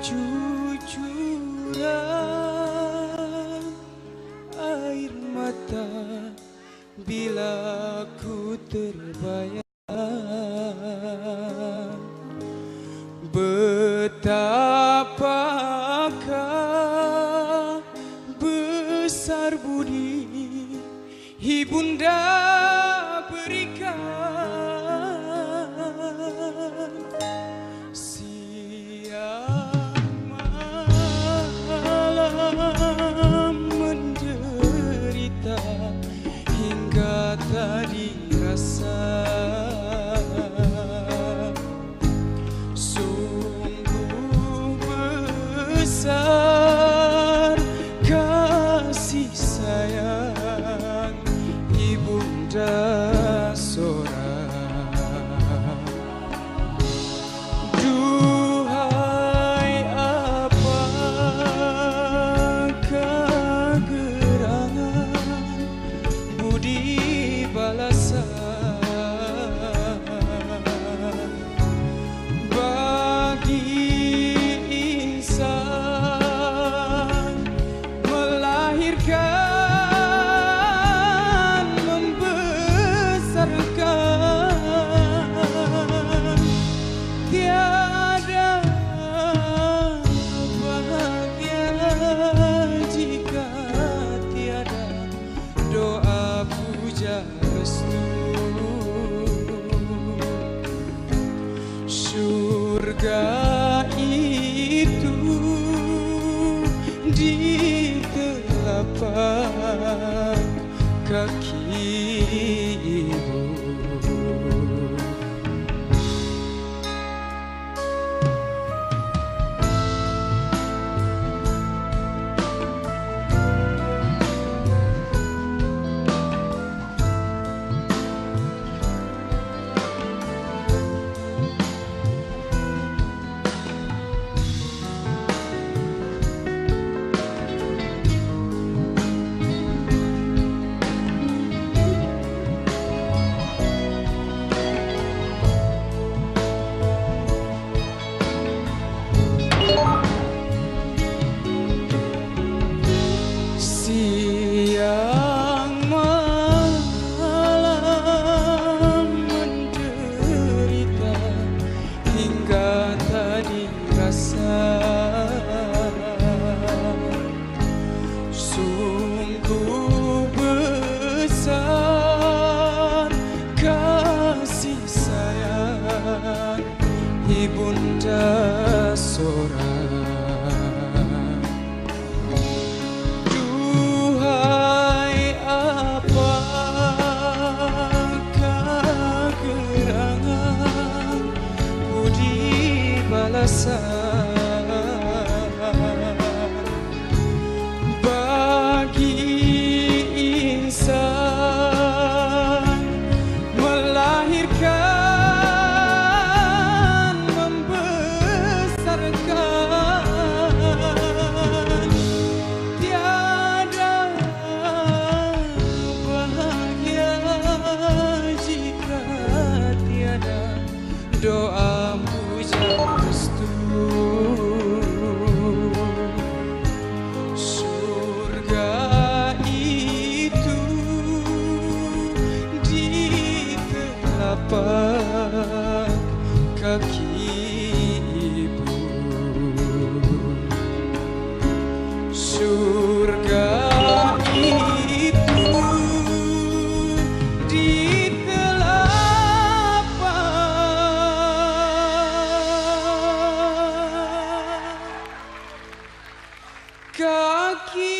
kejujuran air mata bila ku terbayang betapakah besar budi ibunda berikan. Siang malam menderita hingga tak dirasa, sungguh besar kasih sayang ibunda seorang. Duhai apakah gerangan budi balasan bagi insan melahirkan tiada bahagia jika tiada doa puja restu. Surga itu di telapak kaki ibu. Siang malam menderita hingga tak dirasa, sungguh besar kasih sayang ibunda seorang. Bagi insan melahirkan membesarkan tiada bahagia jika tiada doa puja restu. Surga itu di telapak kaki ibu. Surga itu di telapak kaki